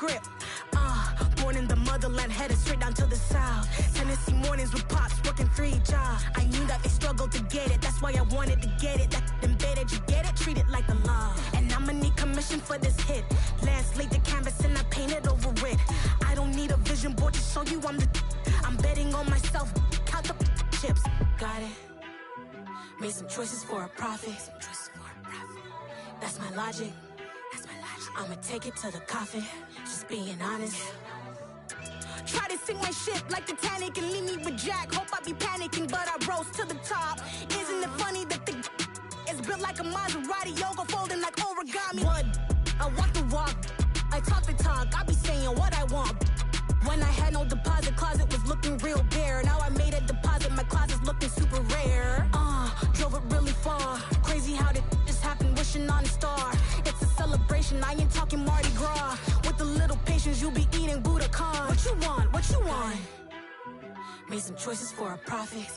script. Born in the motherland, headed straight down to the south. Tennessee mornings with pops, working 3 jobs. I knew that they struggled to get it, that's why I wanted to get it. That embedded, you get it, treat it like the law. And I'ma need commission for this hit. Lance laid the canvas and I painted over it. I don't need a vision board to show you I'm betting on myself, count the chips. Got it. Made some choices for a profit. That's my logic. I'ma take it to the coffin, just being honest. Try to sink my ship like Titanic and leave me with Jack. Hope I be panicking, but I rose to the top. Isn't it funny that the is built like a Maserati, yoga folding like origami? What? I walk the walk, I talk the talk, I be saying what I want. When I had no deposit, closet was looking real bare. Now I made a deposit, my closet's looking super rare. Drove it really far. Crazy how did just happen, wishing on a star. It's a celebration, I ain't talking Mardi Gras. With a little patience, you'll be eating Budokan. What you want? What you want? Made some choices for a profit.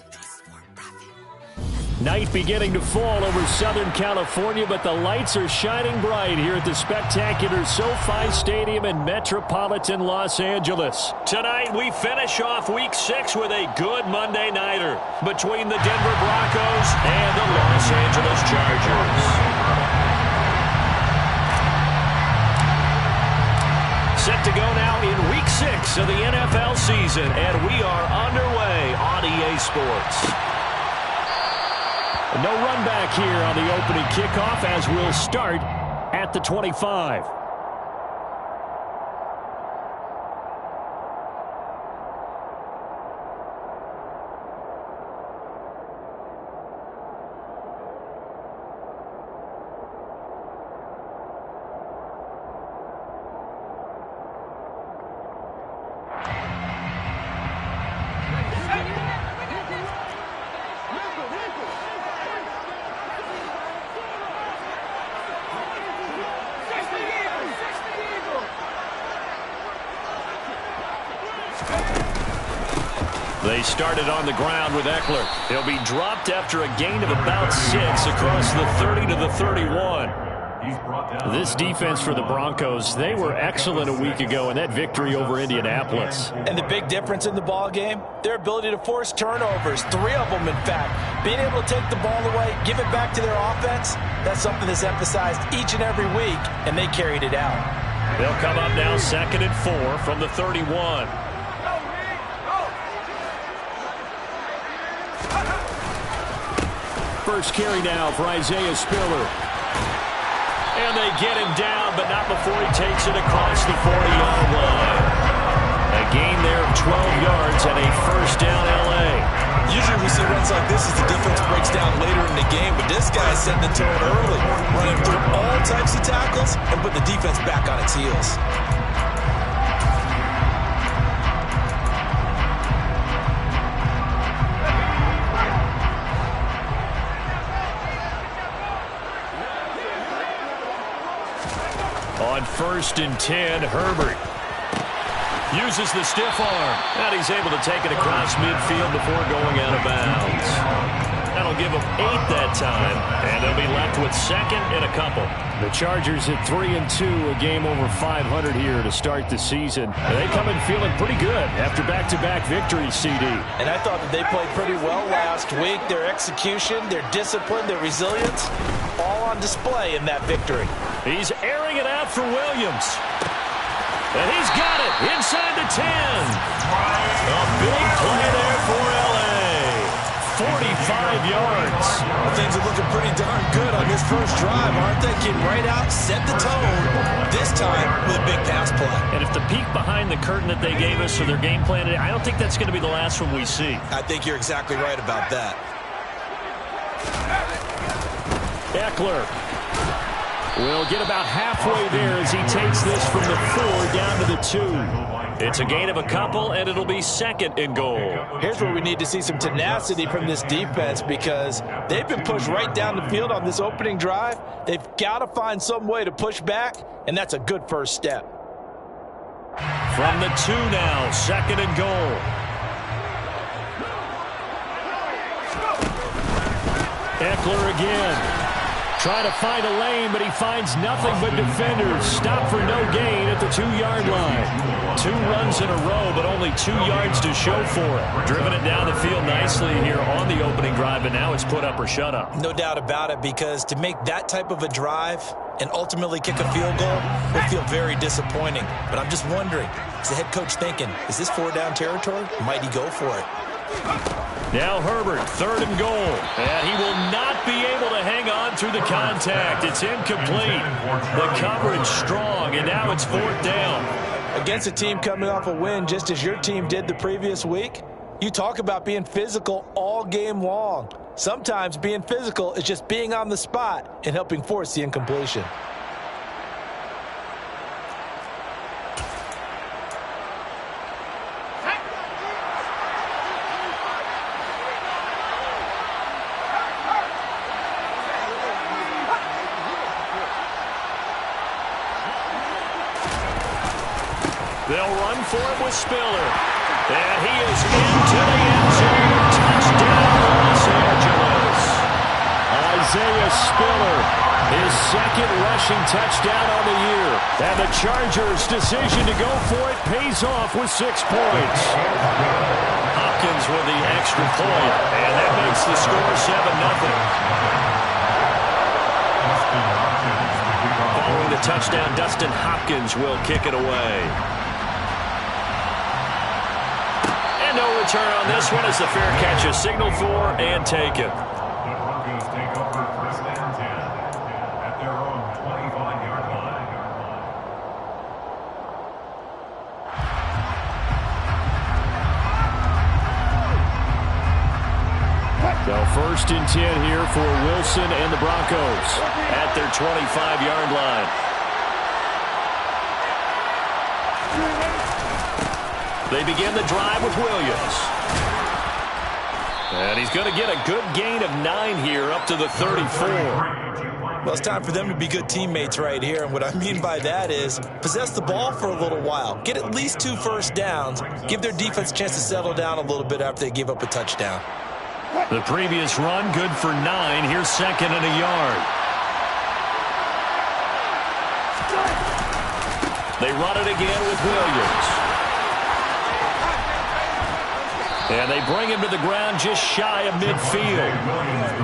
Night beginning to fall over Southern California, but the lights are shining bright here at the spectacular SoFi Stadium in metropolitan Los Angeles. Tonight, we finish off Week 6 with a good Monday nighter between the Denver Broncos and the Los Angeles Chargers. Set to go now in Week 6 of the NFL season, and we are underway on EA Sports. No run back here on the opening kickoff as we'll start at the 25. They started on the ground with Eckler. He'll be dropped after a gain of about 6 across the 30 to the 31. This defense for the Broncos, they were excellent a week ago in that victory over Indianapolis. And the big difference in the ball game, their ability to force turnovers, 3 of them in fact. Being able to take the ball away, give it back to their offense, that's something that's emphasized each and every week, and they carried it out. They'll come up now 2nd and 4 from the 31. First carry now for Isaiah Spiller. And they get him down, but not before he takes it across the 40-yard line. A gain there of 12 yards and a first down L.A. Usually we see runs like this as the defense breaks down later in the game, but this guy's setting the tone early, running through all types of tackles and put the defense back on its heels. On 1st and 10, Herbert uses the stiff arm, and he's able to take it across midfield before going out of bounds. That'll give them 8 that time, and they'll be left with 2nd and a couple. The Chargers at 3-2, a game over 500 here to start the season. They come in feeling pretty good after back-to-back victories, CD. And I thought that they played pretty well last week. Their execution, their discipline, their resilience, all on display in that victory. He's airing it out for Williams. And he's got it inside the 10. A big play there for L.A. 45 yards. Well, things are looking pretty darn good on this first drive, aren't they? Came right out, set the tone, this time with a big pass play. And if the peek behind the curtain that they gave us for their game plan, I don't think that's going to be the last one we see. I think you're exactly right about that. Eckler will get about halfway there as he takes this from the 4 down to the 2. It's a gain of a couple, and it'll be 2nd and goal. Here's where we need to see some tenacity from this defense because they've been pushed right down the field on this opening drive. They've got to find some way to push back, and that's a good first step. From the 2 now, 2nd and goal. Eckler again. Trying to find a lane, but he finds nothing but defenders. Stop for no gain at the 2-yard line. 2 runs in a row, but only 2 yards to show for it. Driven it down the field nicely here on the opening drive, but now it's put up or shut up. No doubt about it, because to make that type of a drive and ultimately kick a field goal will feel very disappointing. But I'm just wondering, is the head coach thinking, is this 4-down territory? Might he go for it? Now Herbert, 3rd and goal. And he will not be able to hang on through the contact. It's incomplete. The coverage strong, and now it's 4th down. Against a team coming off a win just as your team did the previous week, you talk about being physical all game long. Sometimes being physical is just being on the spot and helping force the incompletion. They'll run for it with Spiller. And he is into the end zone. Touchdown, Los Angeles. Isaiah Spiller, his 2nd rushing touchdown on the year. And the Chargers' decision to go for it pays off with 6 points. Hopkins with the extra point, and that makes the score 7-0. Following the touchdown, Dustin Hopkins will kick it away. No return on this one as the fair catch is signaled for and taken. So 1st and 10 here for Wilson and the Broncos at their 25-yard line. They begin the drive with Williams. And he's going to get a good gain of 9 here up to the 34. Well, it's time for them to be good teammates right here. And what I mean by that is possess the ball for a little while. Get at least 2 first downs. Give their defense a chance to settle down a little bit after they give up a touchdown. The previous run good for 9. Here's 2nd and a yard. They run it again with Williams. And they bring him to the ground just shy of midfield.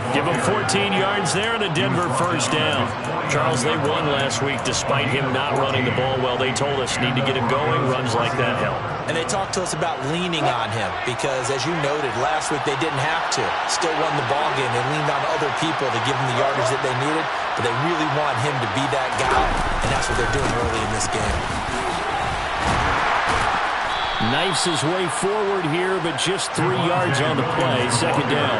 Give him 14 yards there and a Denver 1st down. Charles, they won last week despite him not running the ball well. They told us need to get him going. Runs like that help. And they talked to us about leaning on him because, as you noted, last week they didn't have to. Still won the ball game. They leaned on other people to give them the yardage that they needed, but they really want him to be that guy, and that's what they're doing early in this game. Knifes his way forward here, but just 3 yards on the play. 2nd down.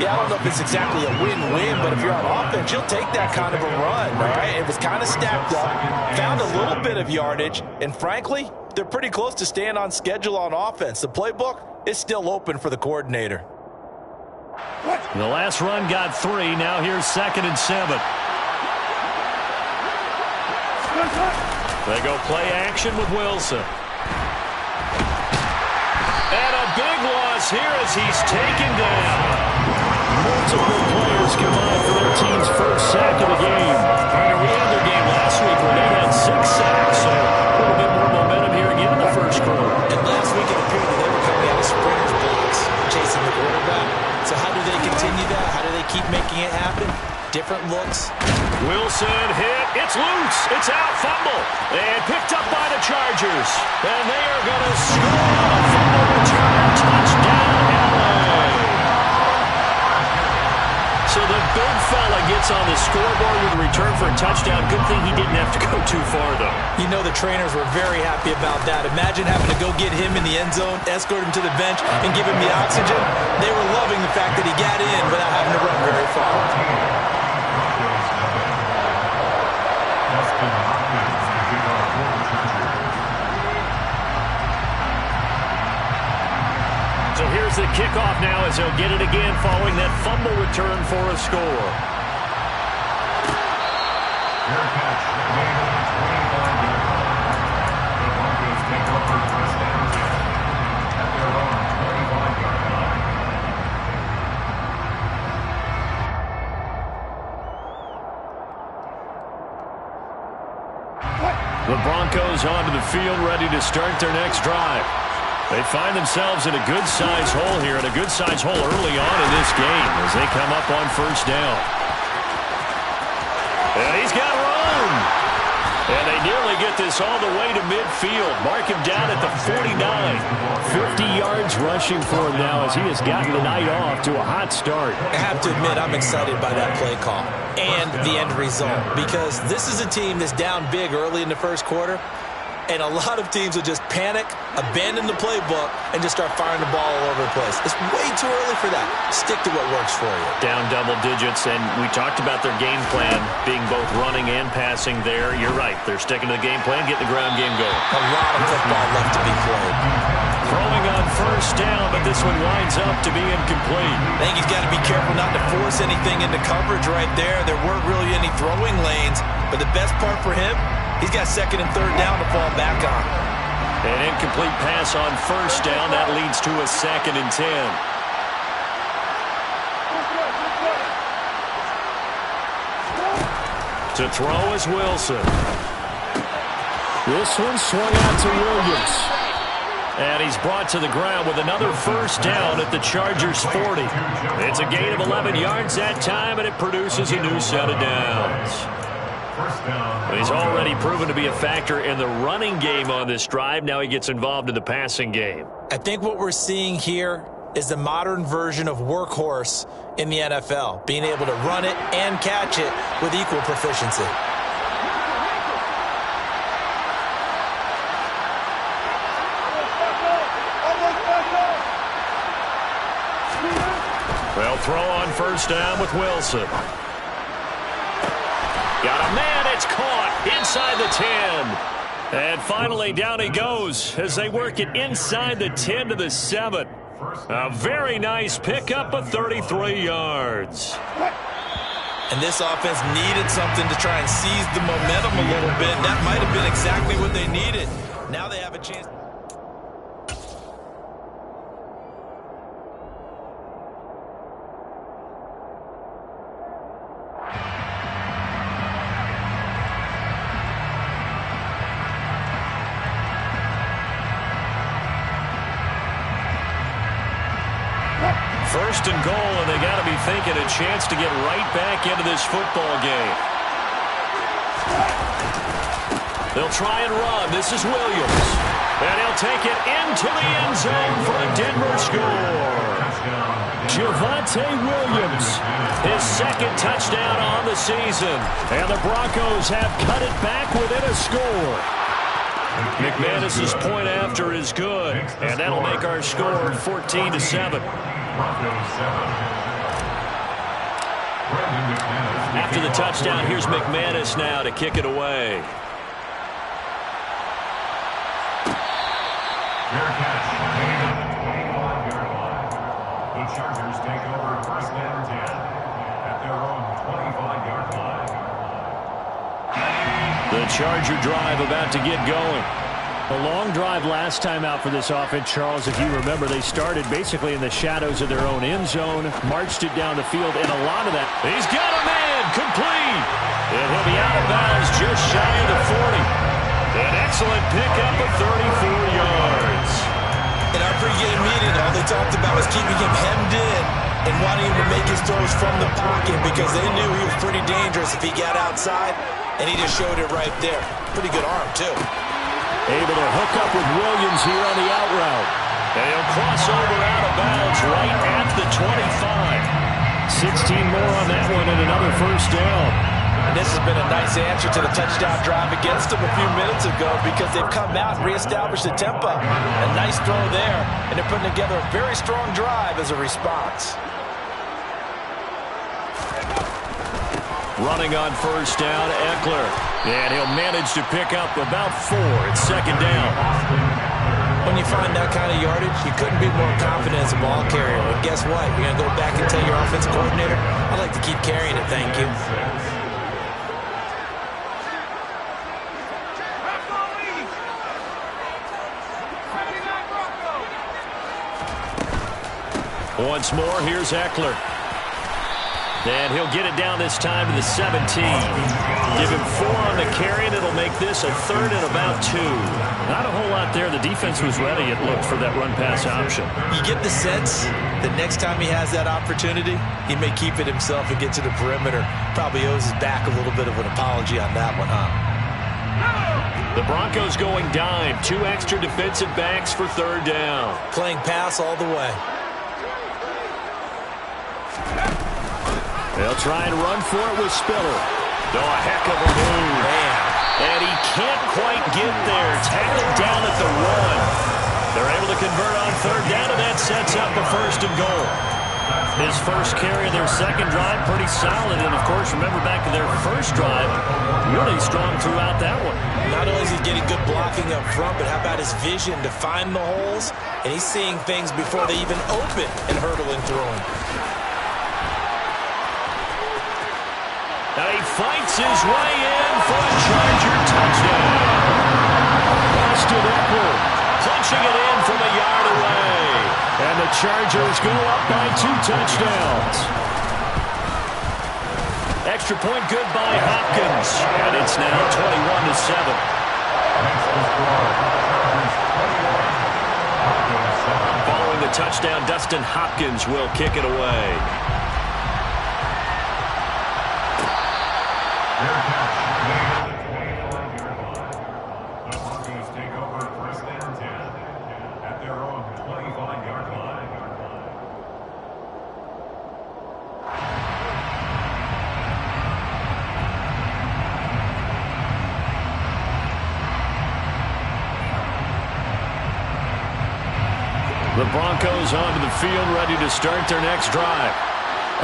Yeah, I don't know if it's exactly a win-win, but if you're on offense, you'll take that kind of a run, all right? It was kind of stacked up, found a little bit of yardage, and frankly, they're pretty close to staying on schedule on offense. The playbook is still open for the coordinator. The last run got 3. Now here's 2nd and 7. They go play action with Wilson. And a big loss here as he's taken down. Multiple players combined for their team's 1st sack of the game. Partner, we had their game last week where they had 6 sacks, so a little bit more momentum here again in the 1st quarter. And last week it appeared that they were coming out of sprinter's blocks, chasing the quarterback. So how do they continue that? How do they keep making it happen? Different looks. Wilson hit. It's loose. It's out. Fumble. And picked up by the Chargers. And they are going to score on a fumble return. Touchdown, LA. So the big fella gets on the scoreboard with a return for a touchdown. Good thing he didn't have to go too far, though. You know the trainers were very happy about that. Imagine having to go get him in the end zone, escort him to the bench, and give him the oxygen. They were loving the fact that he got in without having to run very far. So here's the kickoff now as they'll get it again following that fumble return for a score. Fair catch. Made on the 25-yard line. The Broncos take over 1st and 10 at their own 25-yard line. The Broncos onto the field, ready to start their next drive. They find themselves in a good-sized hole here, and a good-sized hole early on in this game as they come up on first down. And he's got room. And they nearly get this all the way to midfield. Mark him down at the 49. 50 yards rushing for him now as he has gotten the night off to a hot start. I have to admit, I'm excited by that play call and the end result, because this is a team that's down big early in the first quarter, and a lot of teams will just panic, abandon the playbook, and just start firing the ball all over the place. It's way too early for that. Stick to what works for you. Down double digits, and we talked about their game plan being both running and passing there. You're right. They're sticking to the game plan, getting the ground game going. A lot of football left to be played. Throwing on first down, but this one winds up to be incomplete. I think he's got to be careful not to force anything into coverage right there. There weren't really any throwing lanes, but the best part for him, he's got second and third down to fall back on. An incomplete pass on first down. That leads to a 2nd and 10. To throw is Wilson. This one swung out to Williams. And he's brought to the ground with another first down at the Chargers' 40. It's a gain of 11 yards that time, and it produces a new set of downs. But he's already proven to be a factor in the running game on this drive. Now he gets involved in the passing game. I think what we're seeing here is the modern version of workhorse in the NFL, being able to run it and catch it with equal proficiency. Well, throw on first down with Wilson. Got a man, it's caught inside the 10. And finally down he goes as they work it inside the 10 to the 7. A very nice pickup of 33 yards. And this offense needed something to try and seize the momentum a little bit. That might have been exactly what they needed. Now they have a chance. First and goal, and they got to be thinking a chance to get right back into this football game. They'll try and run. This is Williams. And he'll take it into the end zone for a Denver score. Javonte Williams, his second touchdown on the season. And the Broncos have cut it back within a score. McManus's point after is good, and that'll make our score 14-7. After the touchdown, here's McManus now to kick it away. Fair catch, made at the 25-yard line. The Chargers take over first and 10 at their own 25-yard line. The Charger drive about to get going. A long drive last time out for this offense, Charles. If you remember, they started basically in the shadows of their own end zone, marched it down the field, and a lot of that. He's got a man, complete. And he'll be out of bounds just shy of the 40. An excellent pickup of 34 yards. In our pregame meeting, all they talked about was keeping him hemmed in and wanting him to make his throws from the pocket because they knew he was pretty dangerous if he got outside, and he just showed it right there. Pretty good arm, too. Able to hook up with Williams here on the out route. And he'll cross over out of bounds right at the 25. 16 more on that one and another first down. And this has been a nice answer to the touchdown drive against them a few minutes ago because they've come out and reestablished the tempo. A nice throw there, and they're putting together a very strong drive as a response. Running on first down, Eckler. And he'll manage to pick up about 4 at second down. When you find that kind of yardage, you couldn't be more confident as a ball carrier. But guess what? You're going to go back and tell your offensive coordinator, I'd like to keep carrying it, thank you. Once more, here's Eckler. And he'll get it down this time to the 17. Give him 4 on the carry, and it'll make this a 3rd and about 2. Not a whole lot there. The defense was ready, it looked, for that run-pass option. You get the sense that next time he has that opportunity, he may keep it himself and get to the perimeter. Probably owes his back a little bit of an apology on that one, huh? The Broncos going dime. 2 extra defensive backs for 3rd down. Playing pass all the way. They'll try and run for it with Spiller. Oh, a heck of a move. Man. And he can't quite get there. Tackled down at the 1. They're able to convert on 3rd down, and that sets up a 1st and goal. His first carry of their 2nd drive, pretty solid. And, of course, remember back to their first drive, really strong throughout that one. Not only is he getting good blocking up front, but how about his vision to find the holes? And he's seeing things before they even open and hurdling through them. Now he fights his way in for a Charger touchdown. Austin Eckler punching it in from a yard away. And the Chargers go up by 2 touchdowns. Extra point good by Hopkins. And it's now 21-7. Following the touchdown, Dustin Hopkins will kick it away. The Broncos take over 1st and 10 at their own 25-yard line. The Broncos onto the field, ready to start their next drive.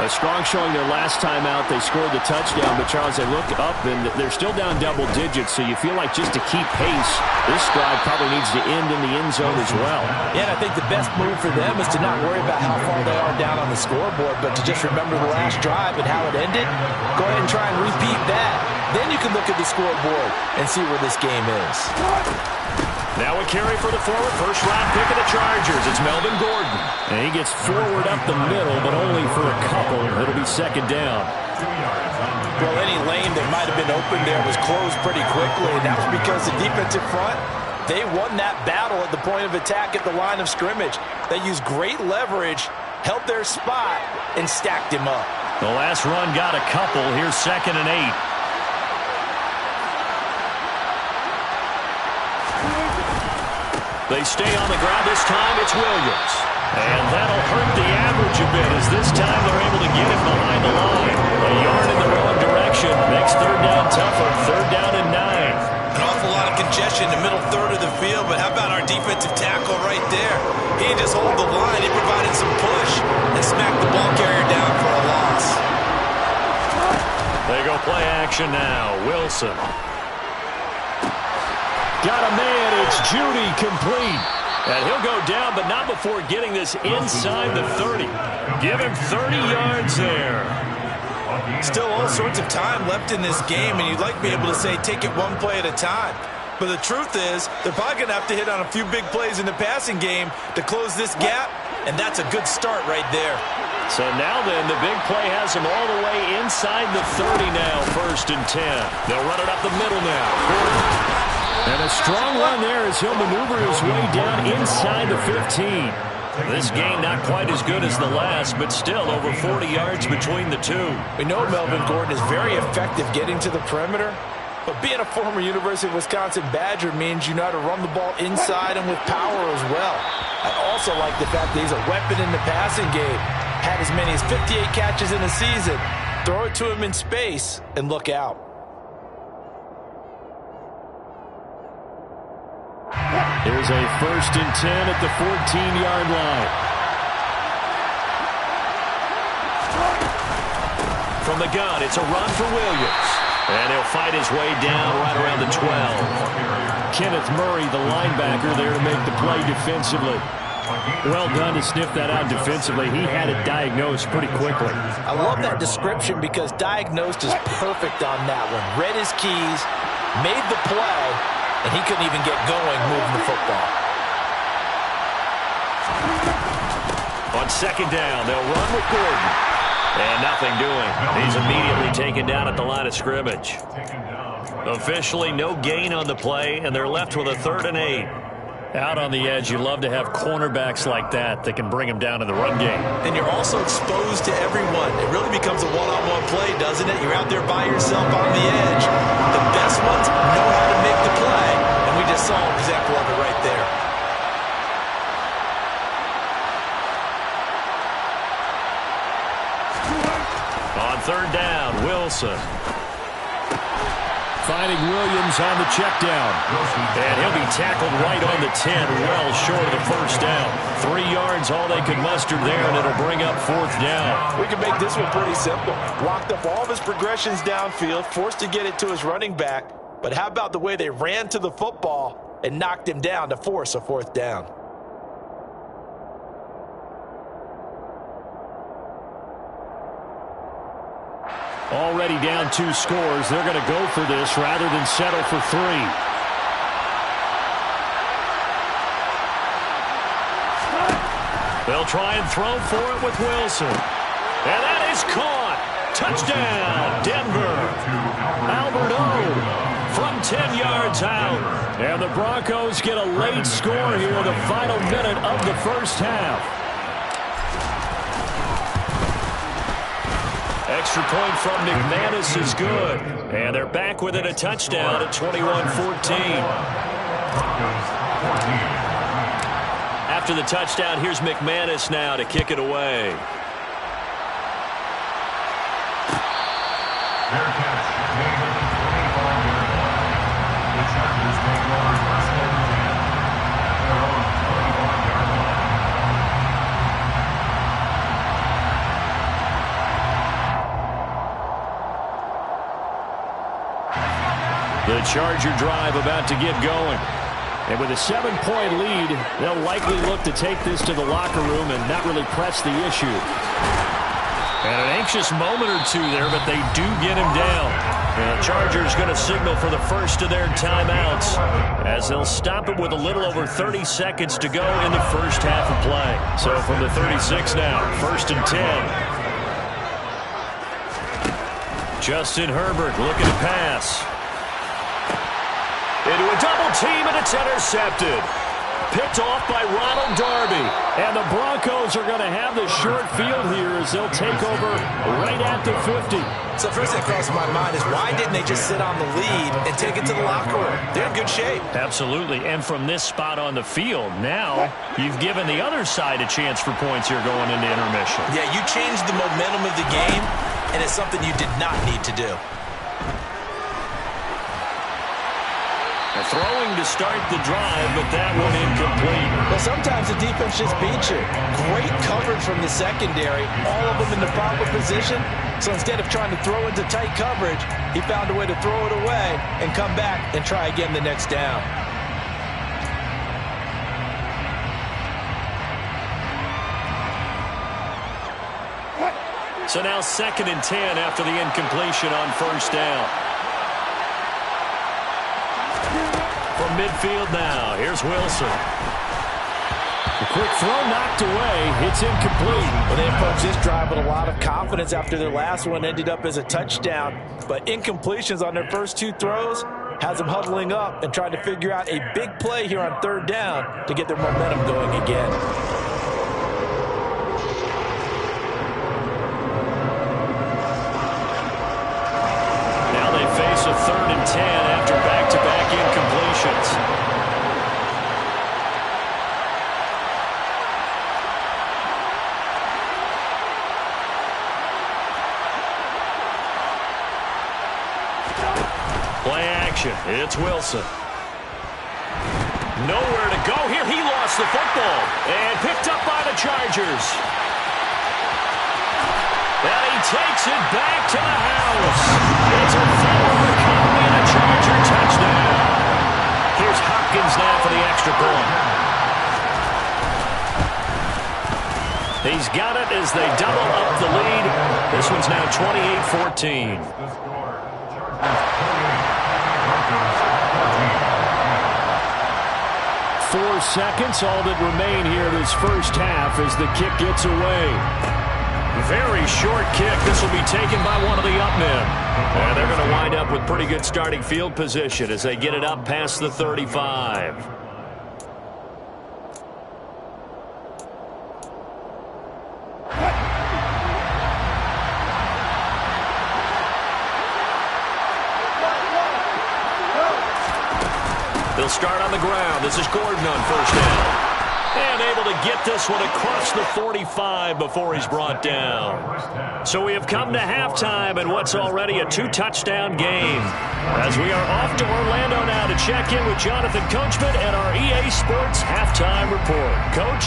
A strong showing their last time out. They scored the touchdown, but, Charles, they looked up, and they're still down double digits, so you feel like just to keep pace, this drive probably needs to end in the end zone as well. Yeah, and I think the best move for them is to not worry about how far they are down on the scoreboard, but to just remember the last drive and how it ended. Go ahead and try and repeat that. Then you can look at the scoreboard and see where this game is. Now a carry for the forward, first-round pick of the Chargers. It's Melvin Gordon. And he gets forward up the middle, but only for a couple. It'll be 2nd down. Well, any lane that might have been open there was closed pretty quickly, and that was because the defensive front, they won that battle at the point of attack at the line of scrimmage. They used great leverage, held their spot, and stacked him up. The last run got a couple. Here's 2nd and 8. They stay on the ground. This time it's Williams. And that'll hurt the average a bit as this time they're able to get him behind the line. A yard in the wrong direction. Makes 3rd down tougher. 3rd down and 9. An awful lot of congestion in the middle third of the field, but how about our defensive tackle right there? He didn't just hold the line. He provided some push and smacked the ball carrier down for a loss. They go play action now. Wilson. Got a man. It's Judy, complete. And he'll go down, but not before getting this inside the 30. Give him 30 yards there. Still all sorts of time left in this game, and you'd like to be able to say take it one play at a time. But the truth is, they're probably going to have to hit on a few big plays in the passing game to close this gap, and that's a good start right there. So now then, the big play has him all the way inside the 30 now, 1st and 10. They'll run it up the middle now. And a strong run there as he'll maneuver his way down inside the 15. This game not quite as good as the last, but still over 40 yards between the two. We know Melvin Gordon is very effective getting to the perimeter, but being a former University of Wisconsin Badger means you know how to run the ball inside and with power as well. I also like the fact that he's a weapon in the passing game. Had as many as 58 catches in a season. Throw it to him in space and look out. Here's a 1st and 10 at the 14-yard line. From the gun, it's a run for Williams. And he'll fight his way down right around the 12. Kenneth Murray, the linebacker, there to make the play defensively. Well done to sniff that out defensively. He had it diagnosed pretty quickly. I love that description because diagnosed is perfect on that one. Read his keys, made the play, and he couldn't even get going moving the football. On 2nd down, they'll run with Gordon. And nothing doing. He's immediately taken down at the line of scrimmage. Officially no gain on the play, and they're left with a 3rd and 8. Out on the edge, you love to have cornerbacks like that can bring them down in the run game. And you're also exposed to everyone. It really becomes a one-on-one play, doesn't it? You're out there by yourself on the edge. The best ones know how to make the play, and we just saw an example of it right there. On 3rd down, Wilson. Finding Williams on the check down. And he'll be tackled right on the 10, well short of the 1st down. 3 yards, all they could muster there, and it'll bring up 4th down. We can make this one pretty simple. Blocked up all of his progressions downfield, forced to get it to his running back. But how about the way they ran to the football and knocked him down to force a 4th down? Already down 2 scores. They're going to go for this rather than settle for 3. They'll try and throw for it with Wilson. And that is caught. Touchdown, Denver. Albert O from 10 yards out. And the Broncos get a late score here in the final minute of the 1st half. Extra point from McManus is good. And they're back within a touchdown at 21-14. After the touchdown, here's McManus now to kick it away. Fair catch made at the 25-yard line. The Chargers take over 1st and 10 at their own 25-yard line. The Charger drive about to get going. And with a 7-point lead, they'll likely look to take this to the locker room and not really press the issue. And an anxious moment or two there, but they do get him down. And the Chargers going to signal for the first of their timeouts as they'll stop it with a little over 30 seconds to go in the 1st half of play. So from the 36 now, 1st and 10. Justin Herbert looking to pass. Into a double team, and it's intercepted. Picked off by Ronald Darby. And the Broncos are going to have the short field here as they'll take over right at the 50. So first thing that crosses my mind is why didn't they just sit on the lead and take it to the locker room? They're in good shape. Absolutely. And from this spot on the field, now you've given the other side a chance for points here going into intermission. Yeah, you changed the momentum of the game, and it's something you did not need to do. Throwing to start the drive, but that one incomplete. Well, sometimes the defense just beats you. Great coverage from the secondary, all of them in the proper position. So instead of trying to throw into tight coverage, he found a way to throw it away and come back and try again the next down. So now 2nd and 10 after the incompletion on 1st down. From midfield now, here's Wilson. A quick throw knocked away. It's incomplete. Well, they approached this drive with a lot of confidence after their last one ended up as a touchdown. But incompletions on their first 2 throws has them huddling up and trying to figure out a big play here on 3rd down to get their momentum going again. Now they face a 3rd and 10 after back-to-back incompletions. Play action. It's Wilson. Nowhere to go here. He lost the football and picked up by the Chargers. And he takes it back to the house. It's a fumble recovery and a Charger touchdown. Here's Hopkins now for the extra point. He's got it as they double up the lead. This one's now 28-14. 4 seconds, all that remain here this 1st half as the kick gets away. Very short kick. This will be taken by one of the up men. And they're going to wind up with pretty good starting field position as they get it up past the 35. They'll start on the ground. This is Gordon on first down. And able to get this one across the 45 before he's brought down. So we have come to halftime in what's already a 2-touchdown game. As we are off to Orlando now to check in with Jonathan Coachman and our EA Sports Halftime Report. Coach?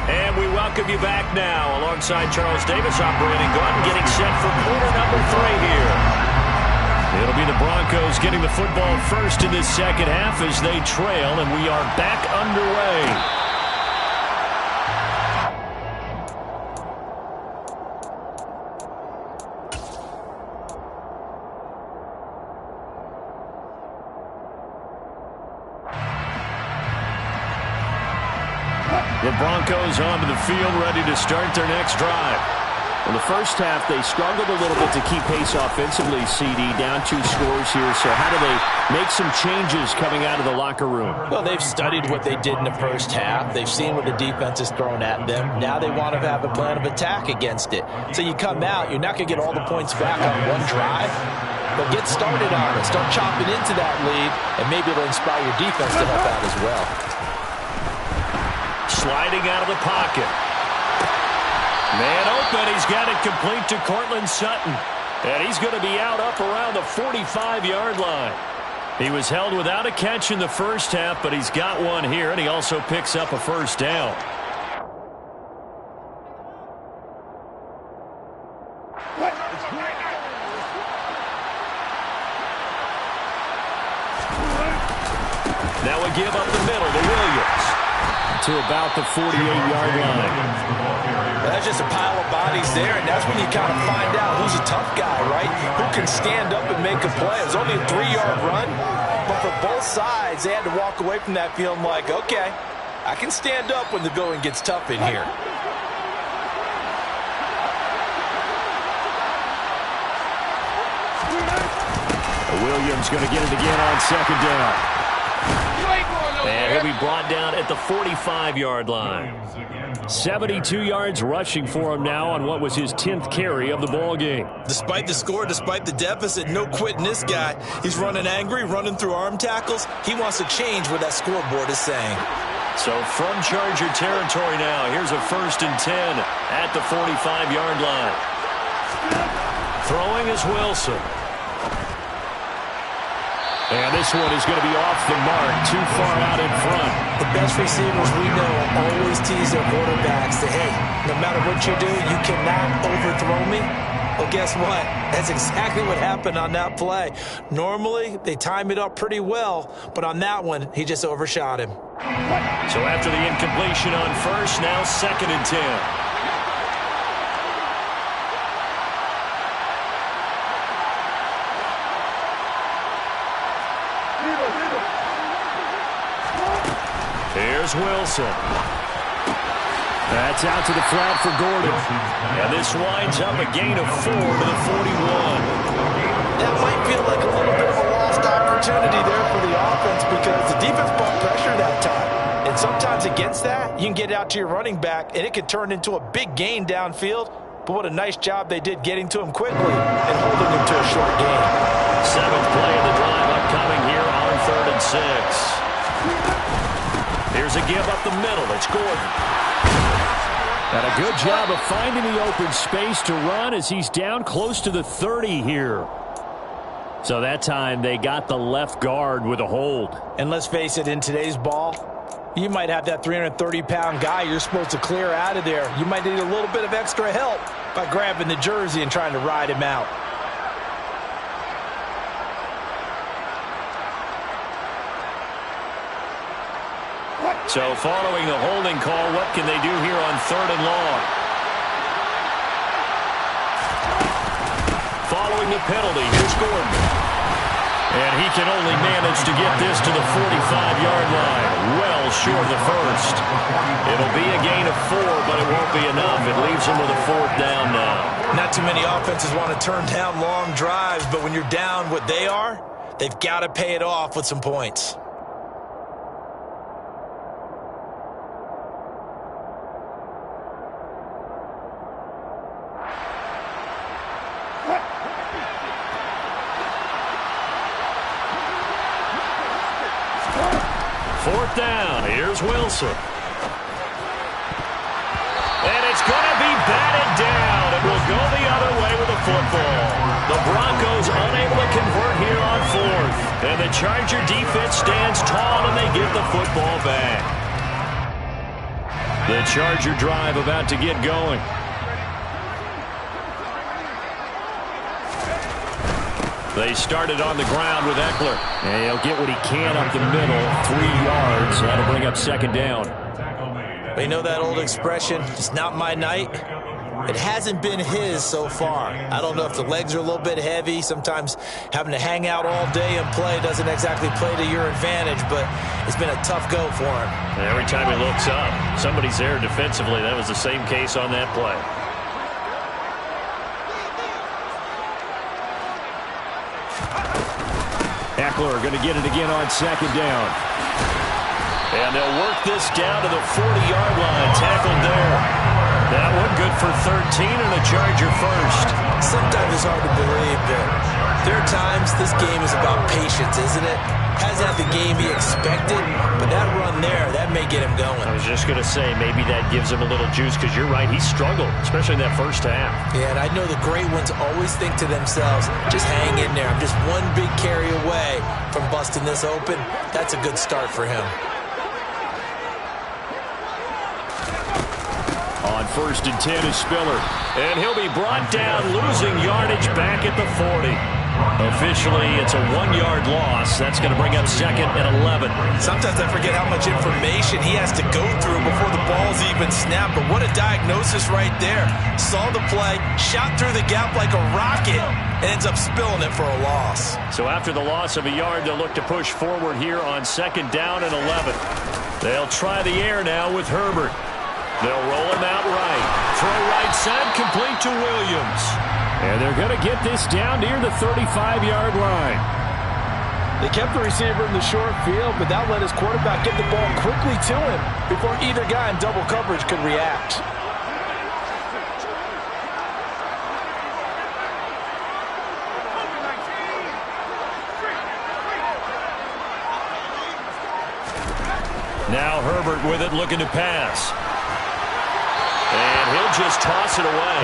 And we welcome you back now alongside Charles Davis. I'm Brandon Gordon getting set for quarter number 3 here. It'll be the Broncos getting the football first in this second half as they trail, and we are back underway. The Broncos onto the field, ready to start their next drive. In the first half, they struggled a little bit to keep pace offensively, CD, down 2 scores here. So how do they make some changes coming out of the locker room? Well, they've studied what they did in the first half. They've seen what the defense has thrown at them. Now they want to have a plan of attack against it. So you come out, you're not going to get all the points back on one drive, but get started on it. Start chopping into that lead, and maybe it'll inspire your defense to help out as well. Sliding out of the pocket. Man open, he's got it complete to Courtland Sutton. And he's going to be out up around the 45-yard line. He was held without a catch in the first half, but he's got one here, and he also picks up a first down. Now we give up the middle to Williams. To about the 48-yard line. That's just a pile of bodies there, and that's when you kind of find out who's a tough guy, right? Who can stand up and make a play. It was only a 3-yard run, but for both sides, they had to walk away from that feeling like, okay, I can stand up when the going gets tough in here. Williams going to get it again on second down. And he'll be brought down at the 45-yard line. 72 yards rushing for him now on what was his 10th carry of the ball game. Despite the score, despite the deficit, no quitting this guy. He's running angry, running through arm tackles. He wants to change what that scoreboard is saying. So from Charger territory now, here's a 1st and 10 at the 45-yard line. Throwing is Wilson. And this one is going to be off the mark, too far out in front. The best receivers we know always tease their quarterbacks that, hey, no matter what you do, you cannot overthrow me. Well, guess what? That's exactly what happened on that play. Normally, they time it up pretty well, but on that one, he just overshot him. So after the incompletion on first, now 2nd and 10. Here's Wilson. That's out to the flat for Gordon. And this winds up a gain of 4 to the 41. That might feel like a little bit of a lost opportunity there for the offense because the defense brought pressure that time. And sometimes against that, you can get out to your running back, and it could turn into a big gain downfield. But what a nice job they did getting to him quickly and holding him to a short gain. 7th play of the drive upcoming here on 3rd and 6. Here's a give up the middle. It's Gordon. And a good job of finding the open space to run as he's down close to the 30 here. So that time they got the left guard with a hold. And let's face it, in today's ball, you might have that 330-pound guy you're supposed to clear out of there. You might need a little bit of extra help by grabbing the jersey and trying to ride him out. So following the holding call, what can they do here on 3rd and long? Following the penalty, here's Gordon. And he can only manage to get this to the 45-yard line. Well falls short of the first. It'll be a gain of 4, but it won't be enough. It leaves him with a 4th down now. Not too many offenses want to turn down long drives, but when you're down what they are, they've got to pay it off with some points. Fourth down. Here's Wilson. And it's going to be batted down. It will go the other way with the football. The Broncos unable to convert here on 4th. And the Charger defense stands tall, and they get the football back. The Charger drive about to get going. They started on the ground with Eckler. And he'll get what he can up the middle, 3 yards. That'll bring up 2nd down. You know that old expression, it's not my night? It hasn't been his so far. I don't know if the legs are a little bit heavy. Sometimes having to hang out all day and play doesn't exactly play to your advantage, but it's been a tough go for him. And every time he looks up, somebody's there defensively. That was the same case on that play. Eckler going to get it again on 2nd down. And they'll work this down to the 40-yard line. Tackled there. That one good for 13 and a Charger first. Sometimes it's hard to believe, but there are times this game is about patience, isn't it? Hasn't had the game he expected, but that run there, that may get him going. I was just going to say, maybe that gives him a little juice, because you're right, he struggled, especially in that first half. Yeah, and I know the great ones always think to themselves, just hang in there. I'm just one big carry away from busting this open. That's a good start for him. On 1st and 10 is Spiller. And he'll be brought down, losing yardage back at the 40. Officially, it's a 1-yard loss. That's going to bring up 2nd and 11. Sometimes I forget how much information he has to go through before the ball's even snapped. But what a diagnosis right there. Saw the play, shot through the gap like a rocket, and ends up spilling it for a loss. So after the loss of a yard, they'll look to push forward here on 2nd down and 11. They'll try the air now with Herbert. They'll roll him out right. Throw right side, complete to Williams. And they're going to get this down near the 35-yard line. They kept the receiver in the short field, but that let his quarterback get the ball quickly to him before either guy in double coverage could react. Now Herbert with it, looking to pass. And he'll just toss it away.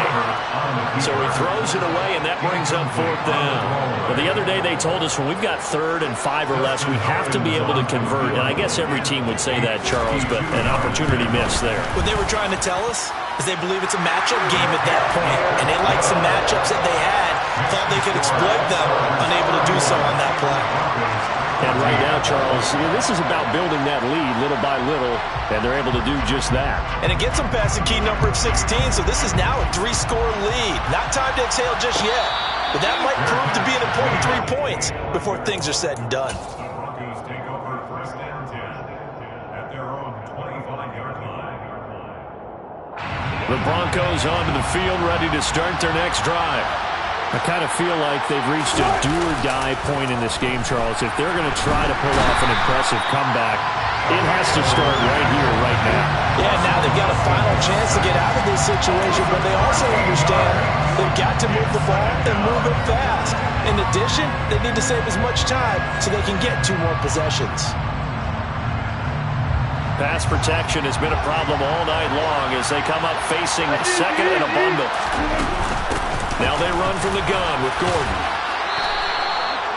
So he throws it away, and that brings up 4th down. Well, the other day they told us when we've got 3rd and 5 or less, we have to be able to convert. And I guess every team would say that, Charles, but an opportunity missed there. What they were trying to tell us is they believe it's a matchup game at that point. And they liked some matchups that they had, thought they could exploit them, unable to do so on that play. And right now, Charles, this is about building that lead little by little, and they're able to do just that. And it gets them past the key number of 16, so this is now a 3-score lead. Not time to exhale just yet, but that might prove to be an important 3 points before things are said and done. The Broncos take over 1st and 10 at their own 25-yard line. The Broncos onto the field, ready to start their next drive. I kind of feel like they've reached a do-or-die point in this game, Charles. If they're going to try to pull off an impressive comeback, it has to start right here, right now. Yeah, now they've got a final chance to get out of this situation, but they also understand they've got to move the ball and move it fast. In addition, they need to save as much time so they can get 2 more possessions. Pass protection has been a problem all night long as they come up facing 2nd and a bundle. Now they run from the gun with Gordon.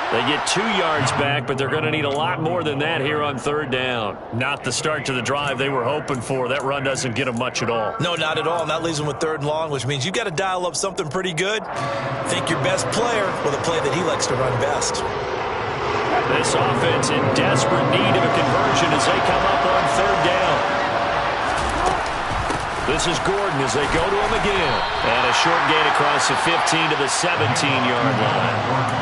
They get 2 yards back, but they're going to need a lot more than that here on 3rd down. Not the start to the drive they were hoping for. That run doesn't get them much at all. No, not at all. And that leaves them with 3rd and long, which means you've got to dial up something pretty good. Think your best player with a play that he likes to run best. This offense in desperate need of a conversion as they come up on 3rd down. The This is Gordon as they go to him again. And a short gain across the 15 to the 17-yard line.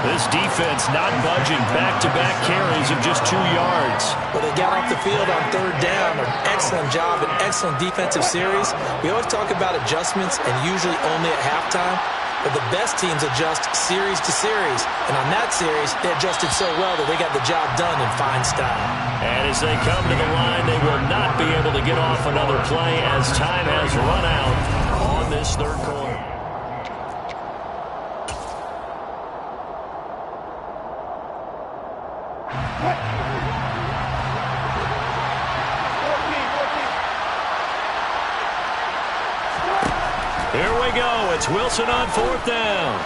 This defense not budging. Back-to-back carries of just 2 yards. Well, they got off the field on third down. An excellent job, an excellent defensive series. We always talk about adjustments and usually only at halftime. But the best teams adjust series to series. And on that series, they adjusted so well that they got the job done in fine style. And as they come to the line, they will not be able to get off another play as time has run out on this third quarter. Here we go. It's Wilson on fourth down.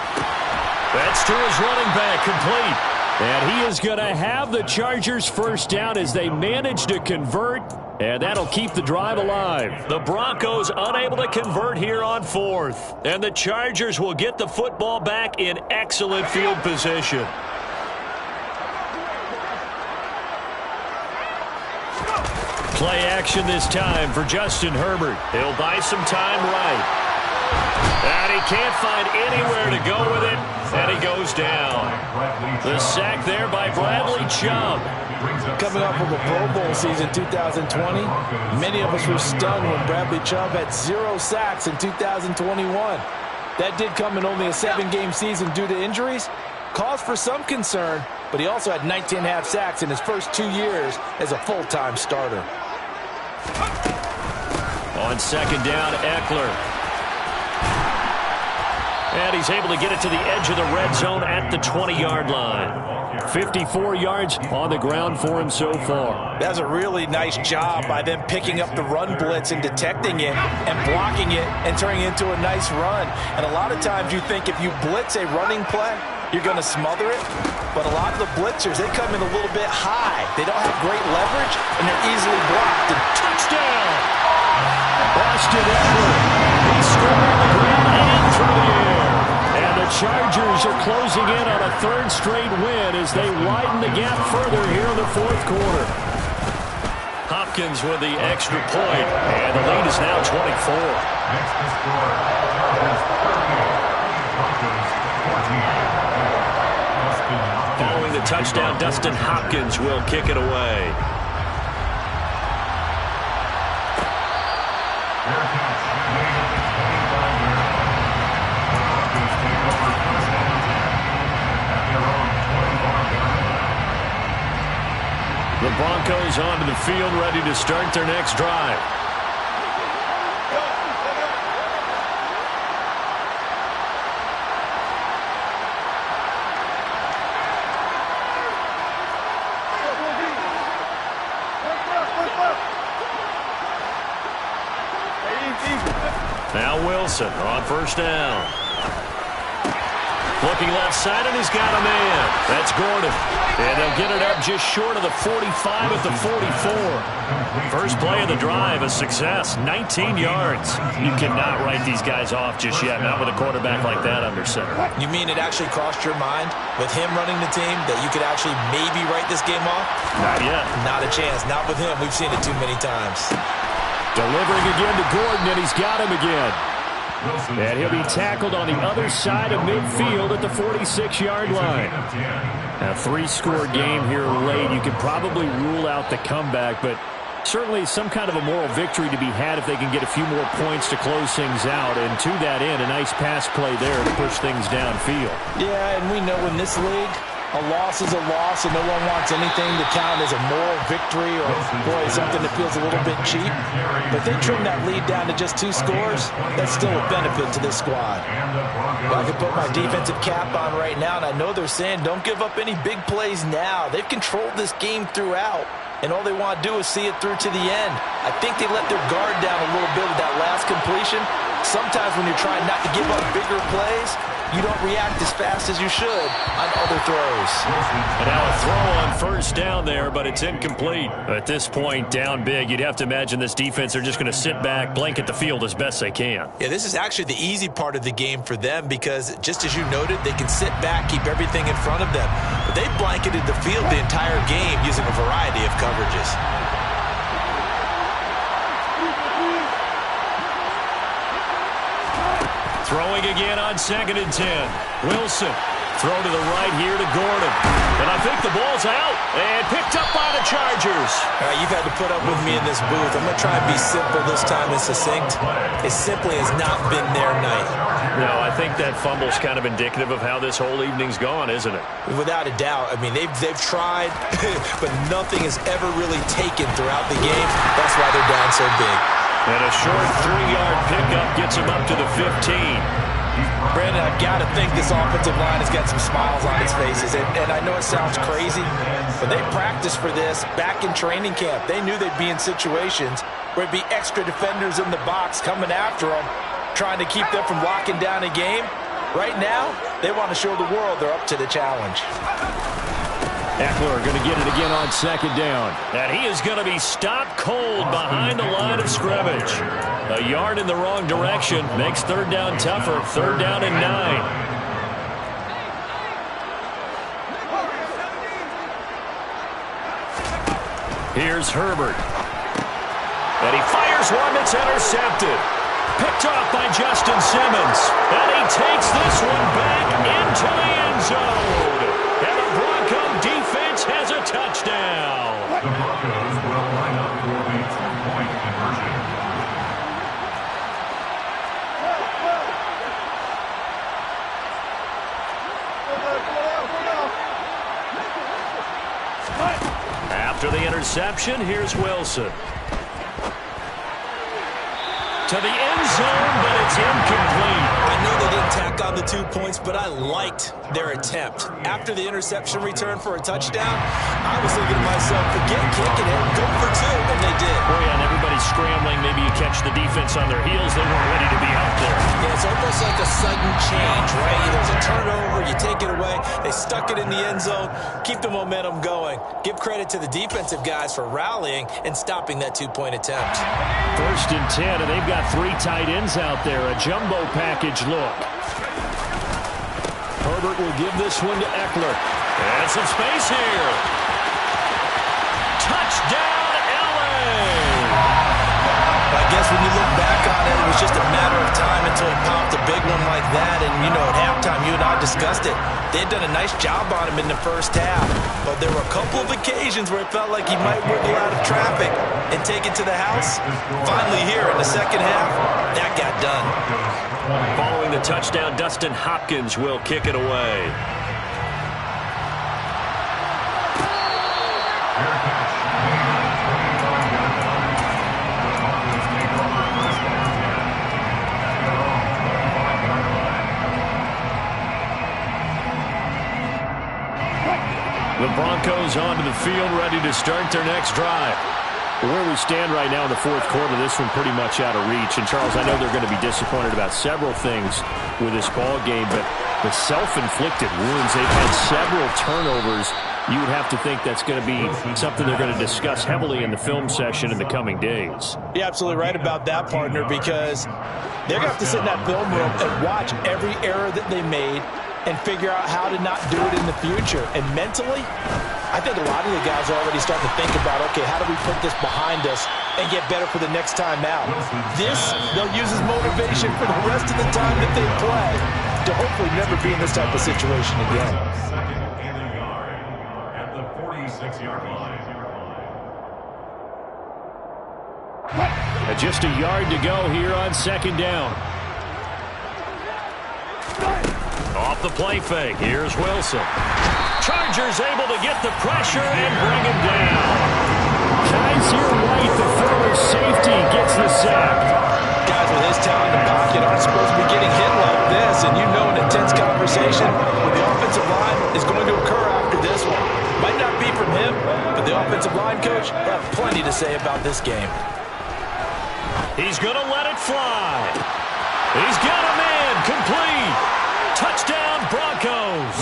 That's to his running back, complete. And he is going to have the Chargers first down as they manage to convert. And that'll keep the drive alive. The Broncos unable to convert here on fourth. And the Chargers will get the football back in excellent field position. Play action this time for Justin Herbert. He'll buy some time right. And he can't find anywhere to go with it, and he goes down. The sack there by Bradley Chubb. Coming off of a Pro Bowl season 2020, many of us were stunned when Bradley Chubb had 0 sacks in 2021. That did come in only a 7-game season due to injuries. Cause for some concern, but he also had 19.5 sacks in his first 2 years as a full-time starter. On second down, Eckler. And he's able to get it to the edge of the red zone at the 20-yard line. 54 yards on the ground for him so far. That's a really nice job by them picking up the run blitz and detecting it and blocking it and turning it into a nice run. And a lot of times you think if you blitz a running play, you're going to smother it. But a lot of the blitzers, they come in a little bit high. They don't have great leverage, and they're easily blocked. And touchdown! Austin Eckler. He scored on the ground and through the air. And the Chargers are closing in on a third straight win as they widen the gap further here in the fourth quarter. Hopkins with the extra point, and the lead is now 24. Next to score, Chargers 38, Broncos 14. Following the touchdown, Dustin Hopkins will kick it away. Fair catch, made at the 25-yard line. The Broncos take over first and 10 at their own 25-yard line. The Broncos onto the field, ready to start their next drive. Now Wilson on first down. Looking left side, and he's got a man. That's Gordon. And they'll get it up just short of the 45 at the 44. First play of the drive, a success. 19 yards. You cannot write these guys off just yet, not with a quarterback like that under center. You mean it actually crossed your mind with him running the team that you could actually maybe write this game off? Not yet. Not a chance. Not with him. We've seen it too many times. Delivering again to Gordon, and he's got him again. And he'll be tackled on the other side of midfield at the 46-yard line. A 3-score game here late. You could probably rule out the comeback, but certainly some kind of a moral victory to be had if they can get a few more points to close things out. And to that end, a nice pass play there to push things downfield. Yeah, and we know in this league, a loss is a loss, and no one wants anything to count as a moral victory or, boy, something that feels a little bit cheap. But they trim that lead down to just 2 scores. That's still a benefit to this squad. I can put my defensive cap on right now, and I know they're saying don't give up any big plays now. They've controlled this game throughout, and all they want to do is see it through to the end. I think they let their guard down a little bit with that last completion. Sometimes when you're trying not to give up bigger plays, you don't react as fast as you should on other throws. And now a throw on first down there, but it's incomplete. At this point, down big, you'd have to imagine this defense are just going to sit back, blanket the field as best they can. Yeah, this is actually the easy part of the game for them because, just as you noted, they can sit back, keep everything in front of them. But they blanketed the field the entire game using a variety of coverages. again on 2nd and 10. Wilson. Throw to the right here to Gordon. And I think the ball's out and picked up by the Chargers. All right, you've had to put up with me in this booth. I'm going to try and be simple this time and succinct. It simply has not been their night. No, I think that fumble's kind of indicative of how this whole evening's gone, isn't it? Without a doubt. I mean, they've tried, but nothing has ever really taken throughout the game. That's why they're down so big. And a short 3-yard pickup gets him up to the 15. Brandon, I've got to think this offensive line has got some smiles on its faces. And I know it sounds crazy, but they practiced for this back in training camp. They knew they'd be in situations where it'd be extra defenders in the box coming after them, trying to keep them from locking down a game. Right now, they want to show the world they're up to the challenge. Eckler going to get it again on 2nd down. And he is going to be stopped cold behind the line of scrimmage. A yard in the wrong direction makes 3rd down tougher. 3rd down and 9. Here's Herbert. And he fires one that's intercepted. Picked off by Justin Simmons. And he takes this one back into the end zone. And the Bronco defense has a touchdown. The Broncos will line up for the 2-point conversion. After the interception, here's Wilson. To the end zone, but it's incomplete. I know they didn't tack on the 2 points, but I liked their attempt. After the interception return for a touchdown, I was thinking to myself, forget kicking it, go for 2, and they did. Oh, yeah, and everybody's scrambling. Maybe you catch the defense on their heels. They weren't ready to be out there. Yeah, it's almost like a sudden change, right? There's a turnover, you take it away. They stuck it in the end zone. Keep the momentum going. Give credit to the defensive guys for rallying and stopping that 2-point attempt. 1st and 10, and they've got 3 tight ends out there. A jumbo package look. Herbert will give this one to Eckler. And some space here. Touchdown, LA! I guess when you look back on it, it was just a matter of time until he popped a big one like that. And, you know, at halftime, you and I discussed it. They had done a nice job on him in the first half. But there were a couple of occasions where it felt like he might wiggle out of traffic and take it to the house. Finally here in the second half, that got done. Following the touchdown, Dustin Hopkins will kick it away. The Broncos onto the field, ready to start their next drive. Where we stand right now in the 4th quarter, this one pretty much out of reach. And, Charles, I know they're going to be disappointed about several things with this ball game, but the self-inflicted wounds, they've had several turnovers. You would have to think that's going to be something they're going to discuss heavily in the film session in the coming days. You're absolutely right about that, partner, because they're going to have to sit in that film room and watch every error that they made and figure out how to not do it in the future. And mentally, I think a lot of the guys are already starting to think about, okay, how do we put this behind us and get better for the next time out? This, they'll use as motivation for the rest of the time that they play to hopefully never be in this type of situation again. 2nd and a yard at the 46-yard line. Just a yard to go here on 2nd down. Off the play fake, here's Wilson. Chargers able to get the pressure and bring him down. Kaiser White, the former safety, gets the sack. Guys with his talent in the pocket aren't supposed to be getting hit like this, and you know an intense conversation with the offensive line is going to occur after this one. Might not be from him, but the offensive line coach will have plenty to say about this game. He's going to let it fly. He's got him in, complete. Touchdown, Broncos.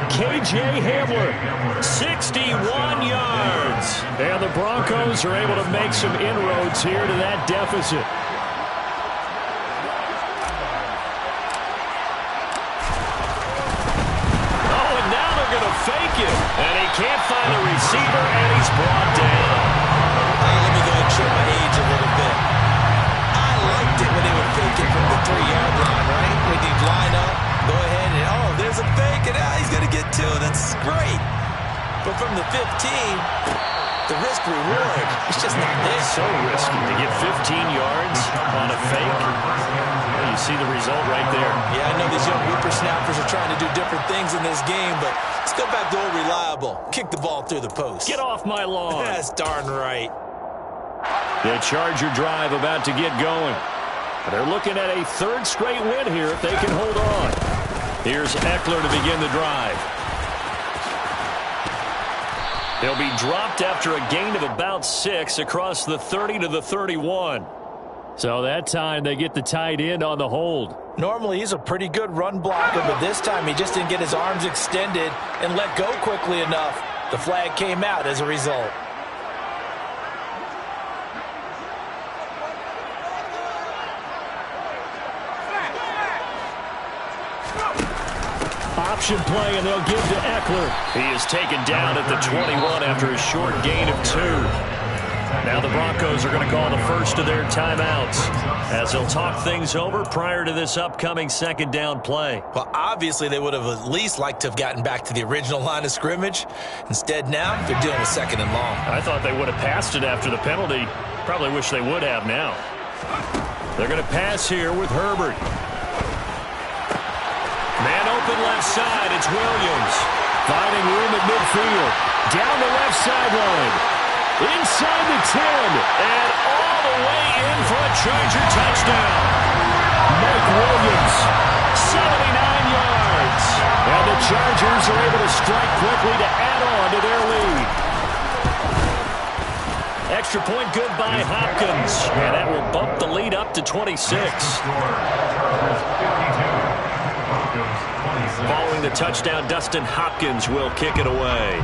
KJ Hamler, 61 yards. And the Broncos are able to make some inroads here to that deficit. Oh, and now they're going to fake it. And he can't find a receiver, and he's brought down. Hey, let me go ahead and show my age a little bit. I liked it when they were faking from the 3-yard line, right? reward. It's just not there. So risky to get 15 yards on a fake. Well, you see the result right there. Yeah, I know these young whippersnappers are trying to do different things in this game, but let's go back to old reliable. Kick the ball through the post. Get off my lawn. That's darn right. The Charger drive about to get going. They're looking at a third straight win here if they can hold on. Here's Eckler to begin the drive. He'll be dropped after a gain of about 6 across the 30 to the 31. So that time they get the tight end on the hold. Normally he's a pretty good run blocker, but this time he just didn't get his arms extended and let go quickly enough. The flag came out as a result. Option play, and they'll give to Eckler. He is taken down at the 21 after a short gain of 2. Now the Broncos are going to call the first of their timeouts as they'll talk things over prior to this upcoming second down play. Well, obviously they would have at least liked to have gotten back to the original line of scrimmage. Instead now they're dealing with second and long. I thought they would have passed it after the penalty. Probably wish they would have now. They're going to pass here with Herbert. Man open left side, it's Williams. Finding room at midfield. Down the left sideline. Inside the 10. And all the way in for a Charger touchdown. Mike Williams, 79 yards. And the Chargers are able to strike quickly to add on to their lead. Extra point good by Hopkins. And that will bump the lead up to 26. Following the touchdown, Dustin Hopkins will kick it away.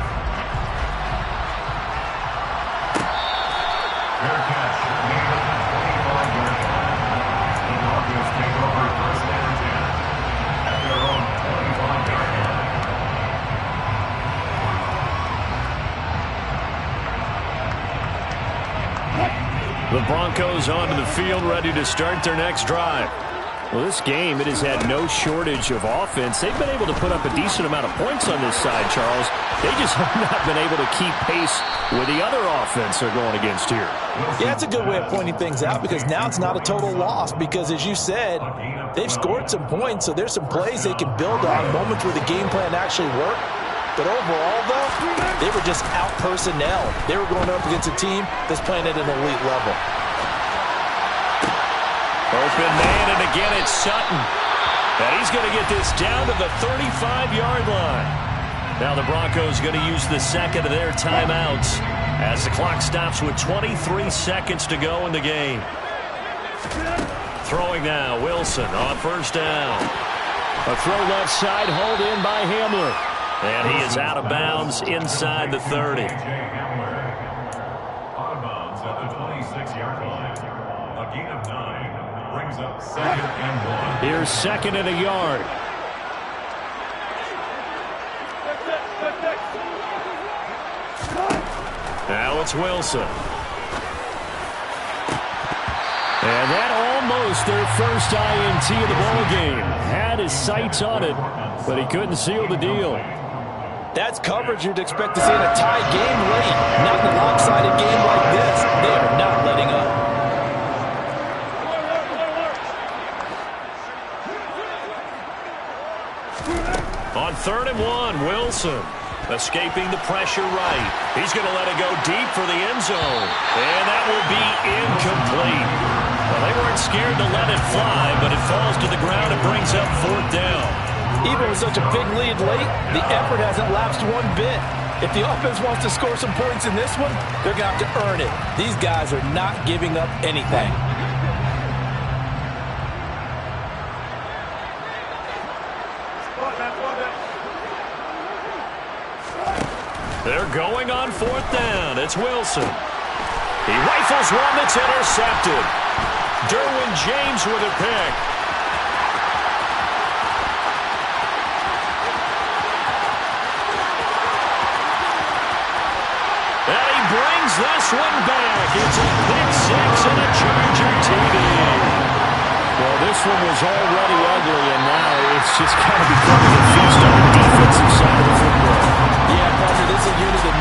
Fair catch. Made at the 25-yard line. The Broncos take over first and 10 at their own 25-yard line. The Broncos onto the field, ready to start their next drive. Well, this game, it has had no shortage of offense. They've been able to put up a decent amount of points on this side, Charles. They just have not been able to keep pace with the other offense they're going against here. Yeah, it's a good way of pointing things out because now it's not a total loss because, as you said, they've scored some points, so there's some plays they can build on, moments where the game plan actually worked. But overall, though, they were just out personnel. They were going up against a team that's playing at an elite level. Open man, and again it's Sutton. And he's going to get this down to the 35-yard line. Now the Broncos going to use the second of their timeouts as the clock stops with 23 seconds to go in the game. Throwing now, Wilson on first down. A throw left side, hauled in by Hamler. And he is out of bounds inside the 30. Out of bounds at the 26-yard line. A gain of 9 brings up second and 1. Here's second and a yard. Now it's Wilson. And that almost their first INT of the ballgame. Had his sights on it, but he couldn't seal the deal. That's coverage you'd expect to see in a tie game late. Not in a lopsided game like this. They are not letting up. On 3rd and 1, Wilson escaping the pressure right. He's going to let it go deep for the end zone. And that will be incomplete. Well, they weren't scared to let it fly, but it falls to the ground and brings up 4th down. Even with such a big lead late, the effort hasn't lapsed one bit. If the offense wants to score some points in this one, they're going to have to earn it. These guys are not giving up anything. They're going on 4th down. It's Wilson. He rifles one that's intercepted. Derwin James with a pick. And he brings this one back. It's a pick 6 and a Charger TD. Well, this one was already ugly, and now it's just kind of becoming a feast on the defensive side of the football. Yeah, Parker, this is a unit that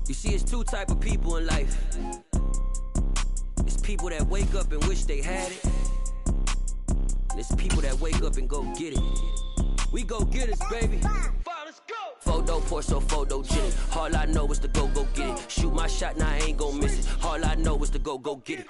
You see, it's two type of people in life. It's people that wake up and wish they had it. And it's people that wake up and go get it. We go get it, baby. Photo pour so photogenic. All I know is to go get it. Shoot my shot, now I ain't gon' miss it. All I know is to go get it.